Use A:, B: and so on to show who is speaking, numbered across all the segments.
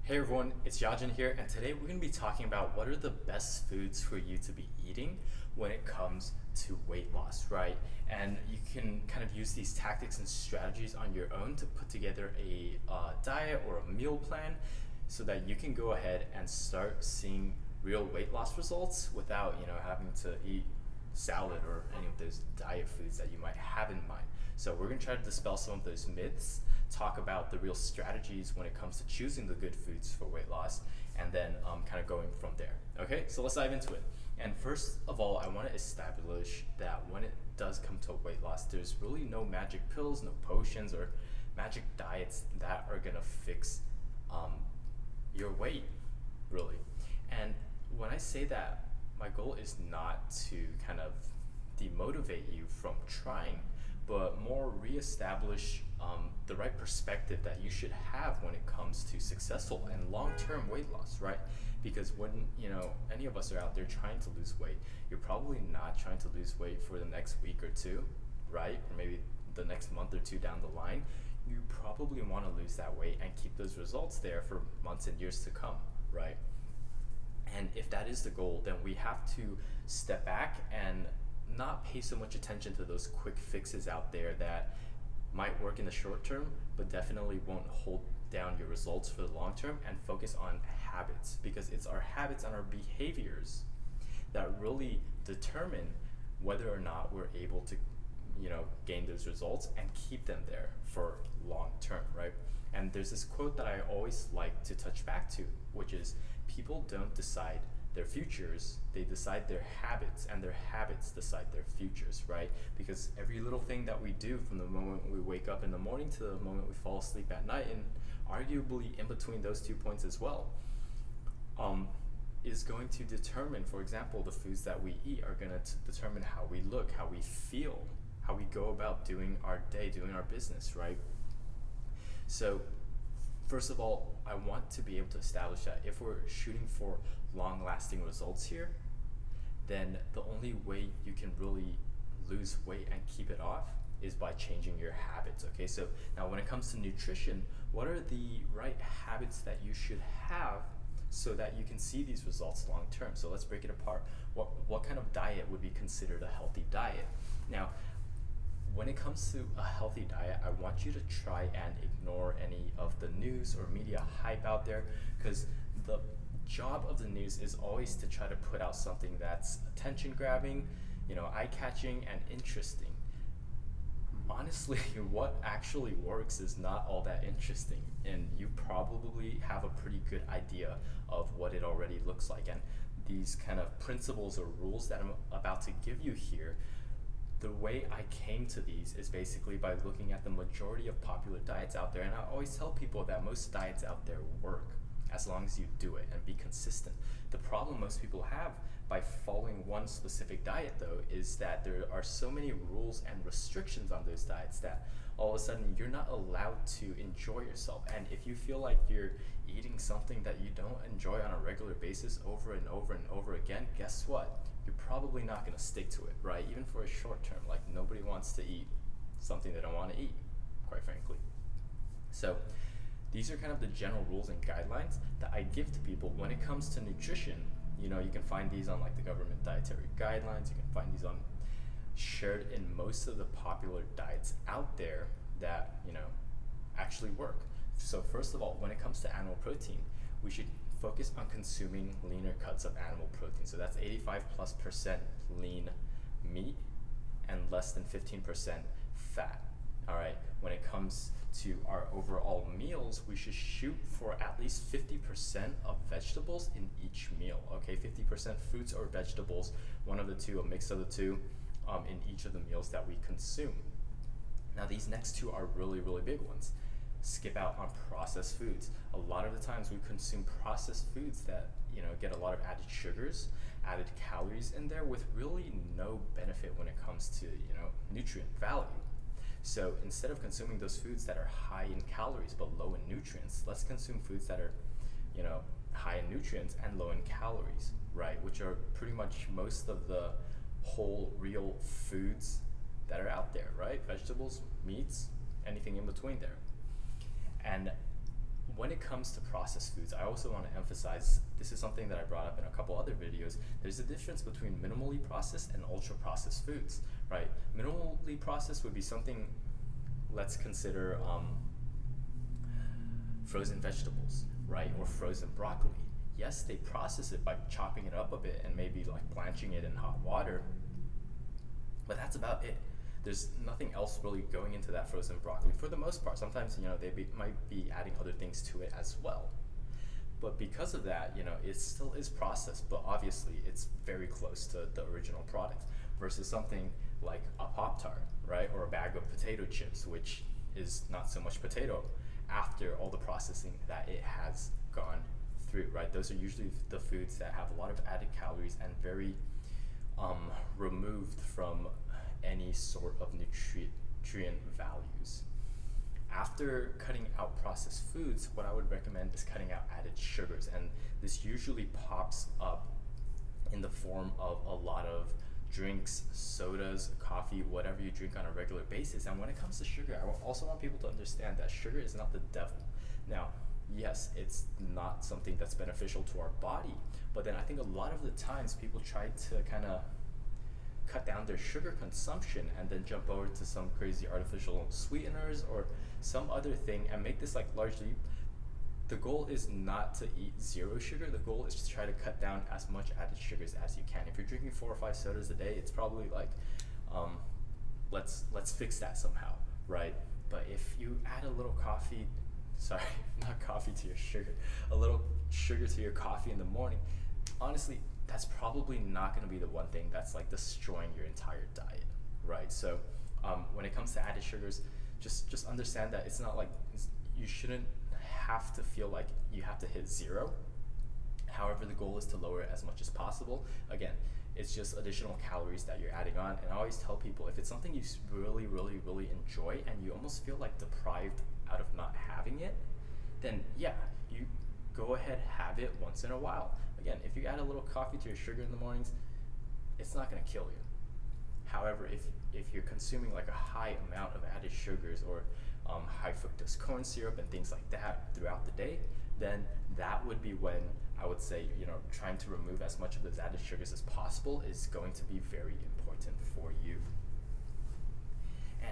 A: Hey everyone, it's Yajin here, and today we're going to be talking about what are the best foods for you to be eating when it comes to weight loss, right? And you can kind of use these tactics and strategies on your own to put together a diet or a meal plan so that you can go ahead and start seeing real weight loss results without, having to eat salad or any of those diet foods that you might have in mind. So we're going to try to dispel some of those myths, talk about the real strategies when it comes to choosing the good foods for weight loss, and then kind of going from there. Okay, so let's dive into it. And first of all, I want to establish that when it does come to weight loss, there's really no magic pills, no potions, or magic diets that are going to fix um, your weight, really. And when I say that, my goal is not to kind of demotivate you from trying, but more reestablish the right perspective that you should have when it comes to successful and long-term weight loss, right? Because when any of us are out there trying to lose weight, you're probably not trying to lose weight for the next week or two, right? Or maybe the next month or two down the line. You probably want to lose that weight and keep those results there for months and years to come, right? And if that is the goal, then we have to step back and not pay so much attention to those quick fixes out there that might work in the short term, but definitely won't hold down your results for the long term, and focus on habits, because it's our habits and our behaviors that really determine whether or not we're able to gain those results and keep them there for long term, right? And there's this quote that I always like to touch back to, which is, people don't decide their futures, they decide their habits, and their habits decide their futures, right? Because every little thing that we do from the moment we wake up in the morning to the moment we fall asleep at night, and arguably in between those 2 points as well, is going to determine, for example, the foods that we eat are going to determine how we look, how we feel, how we go about doing our day, doing our business, right? So first of all, I want to be able to establish that if we're shooting for long-lasting results here, then the only way you can really lose weight and keep it off is by changing your habits. Okay, so now when it comes to nutrition, what are the right habits that you should have so that you can see these results long term? So let's break it apart. What kind of diet would be considered a healthy diet? Now, when it comes to a healthy diet, I want you to try and ignore any of the news or media hype out there, because the job of the news is always to try to put out something that's attention grabbing, eye catching, and interesting. Honestly, what actually works is not all that interesting, and you probably have a pretty good idea of what it already looks like. And these kind of principles or rules that I'm about to give you here, the way I came to these is basically by looking at the majority of popular diets out there. And I always tell people that most diets out there work as long as you do it and be consistent. The problem most people have by following one specific diet, though, is that there are so many rules and restrictions on those diets that all of a sudden you're not allowed to enjoy yourself. And if you feel like you're eating something that you don't enjoy on a regular basis over and over and over again, guess what? You're probably not going to stick to it, right? Even for a short term. Like, nobody wants to eat something they don't want to eat, quite frankly. So these are kind of the general rules and guidelines that I give to people when it comes to nutrition. You can find these on like the government dietary guidelines. You can find these on shared in most of the popular diets out there that actually work. So first of all, when it comes to animal protein, we should focus on consuming leaner cuts of animal protein. So that's 85+% lean meat and less than 15% fat. All right. When it comes to our overall meals, we should shoot for at least 50% of vegetables in each meal. Okay, 50% fruits or vegetables, one of the two, a mix of the two, in each of the meals that we consume. Now, these next two are really, really big ones. Skip out on processed foods. A lot of the times we consume processed foods that get a lot of added sugars, added calories in there, with really no benefit when it comes to nutrient value. So instead of consuming those foods that are high in calories but low in nutrients, let's consume foods that are high in nutrients and low in calories, right? Which are pretty much most of the whole real foods that are out there, right? Vegetables, meats, anything in between there. And when it comes to processed foods, I also want to emphasize, this is something that I brought up in a couple other videos, there's a difference between minimally processed and ultra processed foods, right? Minimally processed would be something, let's consider frozen vegetables, right? Or frozen broccoli. Yes, they process it by chopping it up a bit and maybe like blanching it in hot water, but that's about it. There's nothing else really going into that frozen broccoli for the most part. Sometimes, they might be adding other things to it as well. But because of that, it still is processed, but obviously it's very close to the original product versus something like a Pop-Tart, right? Or a bag of potato chips, which is not so much potato after all the processing that it has gone through, right? Those are usually the foods that have a lot of added calories and very removed from any sort of nutrient values. After cutting out processed foods, what I would recommend is cutting out added sugars, and this usually pops up in the form of a lot of drinks, sodas, coffee, whatever you drink on a regular basis. And when it comes to sugar, I also want people to understand that sugar is not the devil. Now, yes, it's not something that's beneficial to our body, but then I think a lot of the times people try to kind of cut down their sugar consumption and then jump over to some crazy artificial sweeteners or some other thing and make this like largely, the goal is not to eat zero sugar. The goal is to try to cut down as much added sugars as you can. If you're drinking 4 or 5 sodas a day, it's probably like, let's fix that somehow, right? But if you add a little coffee, not coffee to your sugar, a little sugar to your coffee in the morning, honestly, that's probably not going to be the one thing that's like destroying your entire diet, right? So when it comes to added sugars, just understand that it's not like, you shouldn't have to feel like you have to hit zero. However, the goal is to lower it as much as possible. Again, it's just additional calories that you're adding on. And I always tell people, if it's something you really, really, really enjoy and you almost feel like deprived out of not having it, then yeah, you go ahead, have it once in a while. Again, if you add a little coffee to your sugar in the mornings, it's not going to kill you. However, if you're consuming like a high amount of added sugars or high fructose corn syrup and things like that throughout the day, then that would be when I would say, trying to remove as much of those added sugars as possible is going to be very important for you.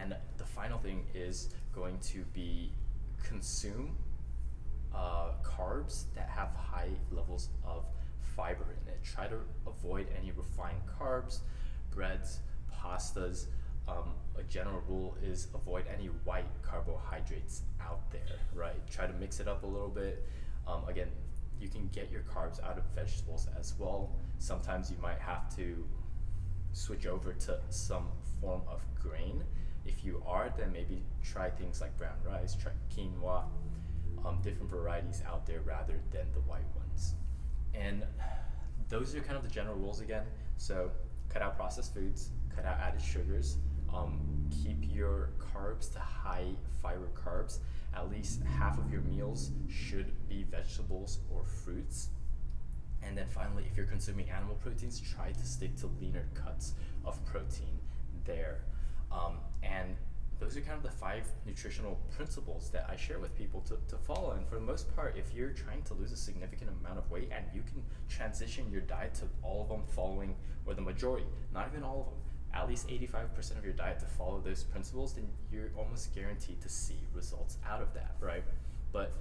A: And the final thing is going to be consume carbs that have high levels of fiber in it. Try to avoid any refined carbs, breads, pastas. A general rule is avoid any white carbohydrates out there, right? Try to mix it up a little bit. Again, you can get your carbs out of vegetables as well. Sometimes you might have to switch over to some form of grain. If you are, then maybe try things like brown rice, try quinoa, different varieties out there rather than the white ones. And those are kind of the general rules again. So cut out processed foods, cut out added sugars, keep your carbs to high fiber carbs. At least half of your meals should be vegetables or fruits. And then finally, if you're consuming animal proteins, try to stick to leaner cuts of protein there. And those are kind of the 5 nutritional principles that I share with people to follow. And for the most part, if you're trying to lose a significant amount of weight and you can transition your diet to all of them following, or the majority, not even all of them, at least 85% of your diet to follow those principles, then you're almost guaranteed to see results out of that, right? But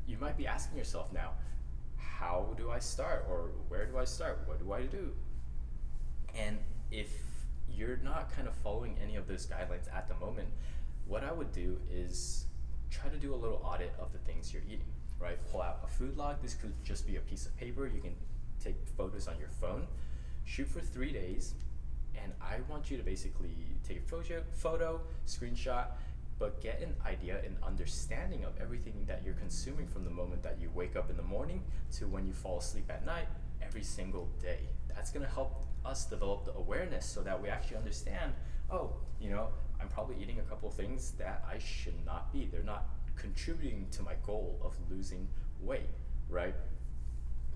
A: you might be asking yourself now, how do I start? Or where do I start? What do I do? And if you're not kind of following any of those guidelines at the moment, what I would do is try to do a little audit of the things you're eating, right? Pull out a food log. This could just be a piece of paper. You can take photos on your phone, shoot for 3 days, and I want you to basically take a photo, screenshot, but get an idea and understanding of everything that you're consuming from the moment that you wake up in the morning to when you fall asleep at night every single day. That's going to help us develop the awareness so that we actually understand, I'm probably eating a couple of things that I should not be. They're not contributing to my goal of losing weight, right?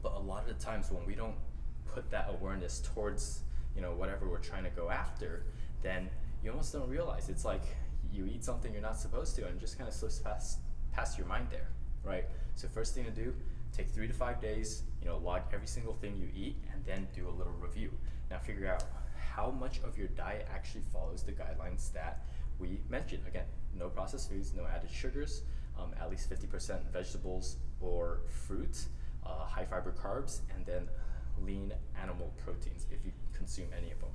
A: But a lot of the times when we don't put that awareness towards whatever we're trying to go after, then you almost don't realize. It's like you eat something you're not supposed to and it just kind of slips past your mind there, right? So first thing to do, take 3 to 5 days, log every single thing you eat, and then do a little review. Now figure out how much of your diet actually follows the guidelines that we mentioned. Again, no processed foods, no added sugars, at least 50% vegetables or fruit, high fiber carbs, and then lean animal proteins if you consume any of them,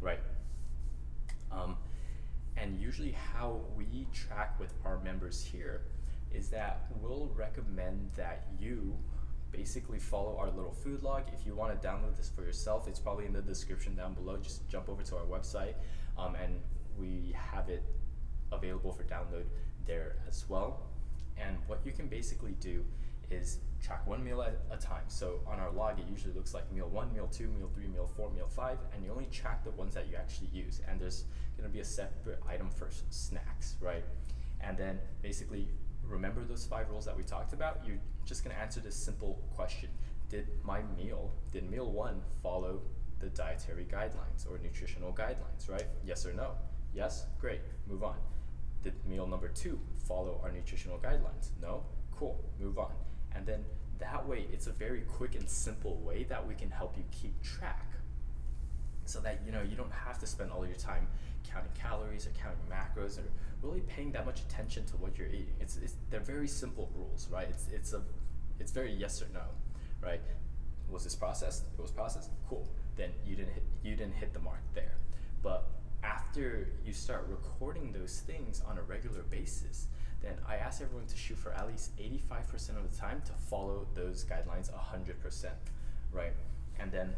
A: right? And usually how we track with our members here is that we'll recommend that you basically follow our little food log. If you want to download this for yourself, it's probably in the description down below. Just jump over to our website, and we have it available for download there as well. And what you can basically do is track one meal at a time. So on our log, it usually looks like meal 1, meal 2, meal 3, meal 4, meal 5, and you only track the ones that you actually use. And there's going to be a separate item for snacks, right? And then basically remember those 5 rules that we talked about. You're just going to answer this simple question. Did meal 1 follow the dietary guidelines or nutritional guidelines, right? Yes or no? Yes? Great. Move on. Did meal number 2 follow our nutritional guidelines? No? Cool. Move on. And then that way, it's a very quick and simple way that we can help you keep track, so that you don't have to spend all your time counting calories or counting macros or really paying that much attention to what you're eating. They're very simple rules, right? It's very yes or no, right? Was this processed? It was processed. Cool. Then you didn't hit the mark there. But after you start recording those things on a regular basis, then I ask everyone to shoot for at least 85% of the time to follow those guidelines 100%, right? And then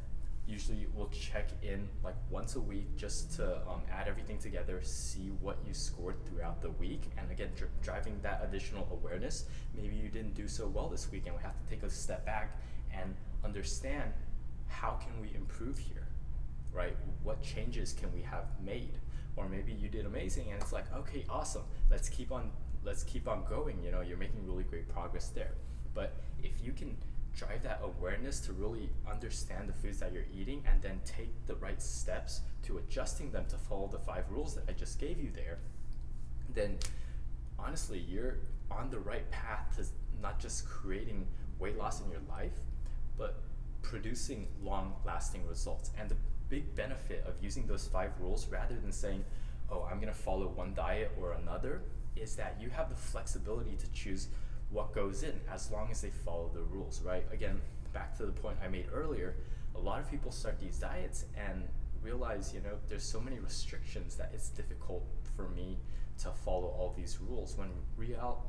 A: usually we'll check in like once a week just to add everything together, see what you scored throughout the week, and again, driving that additional awareness. Maybe you didn't do so well this week, and we have to take a step back and understand how can we improve here, right? What changes can we have made? Or maybe you did amazing and it's like, okay, awesome, let's keep on going. You're making really great progress there. But if you can drive that awareness to really understand the foods that you're eating and then take the right steps to adjusting them to follow the 5 rules that I just gave you there, then honestly, you're on the right path to not just creating weight loss in your life, but producing long-lasting results. And the big benefit of using those 5 rules rather than saying, oh, I'm gonna follow one diet or another, is that you have the flexibility to choose what goes in as long as they follow the rules, right? Again, back to the point I made earlier, a lot of people start these diets and realize, there's so many restrictions that it's difficult for me to follow all these rules, when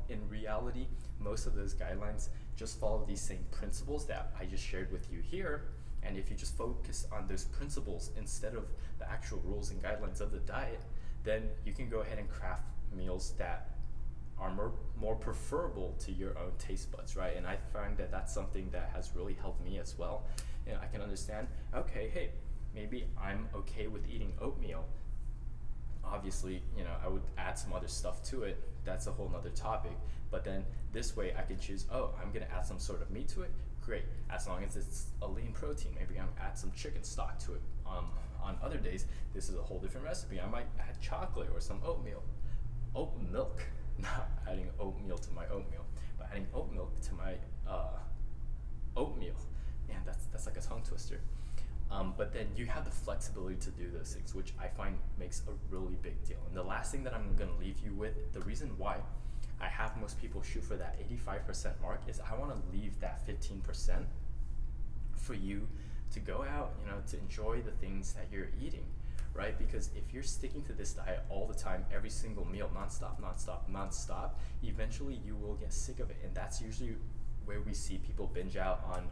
A: in reality, most of those guidelines just follow these same principles that I just shared with you here. And if you just focus on those principles instead of the actual rules and guidelines of the diet, then you can go ahead and craft meals that are more preferable to your own taste buds, right? And I find that that's something that has really helped me as well. I can understand, okay, hey, maybe I'm okay with eating oatmeal. Obviously, I would add some other stuff to it. That's a whole nother topic. But then this way I can choose, oh, I'm gonna add some sort of meat to it. Great, as long as it's a lean protein. Maybe I'm gonna add some chicken stock to it. On other days, this is a whole different recipe. I might add chocolate or some oatmeal. Oat milk, not adding oatmeal to my oatmeal, but adding oat milk to my oatmeal. Man, that's like a tongue twister. But then you have the flexibility to do those things, which I find makes a really big deal. And the last thing that I'm gonna leave you with, the reason why I have most people shoot for that 85% mark is I wanna leave that 15% for you to go out, to enjoy the things that you're eating, right? Because if you're sticking to this diet all the time, every single meal, nonstop, eventually you will get sick of it. And that's usually where we see people binge out on,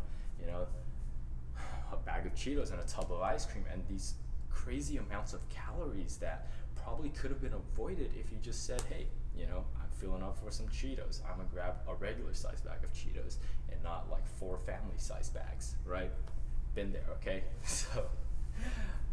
A: a bag of Cheetos and a tub of ice cream and these crazy amounts of calories that probably could have been avoided if you just said, hey, I'm feeling up for some Cheetos. I'm gonna grab a regular size bag of Cheetos and not like 4 family size bags, right? Been there, okay? So,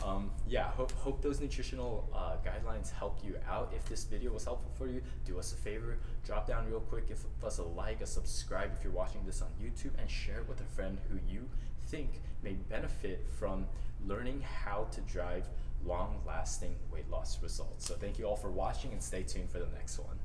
A: hope those nutritional guidelines helped you out. If this video was helpful for you, do us a favor, drop down real quick, give us a like, a subscribe if you're watching this on YouTube, and share it with a friend who you think may benefit from learning how to drive long-lasting weight loss results. So thank you all for watching, and stay tuned for the next one.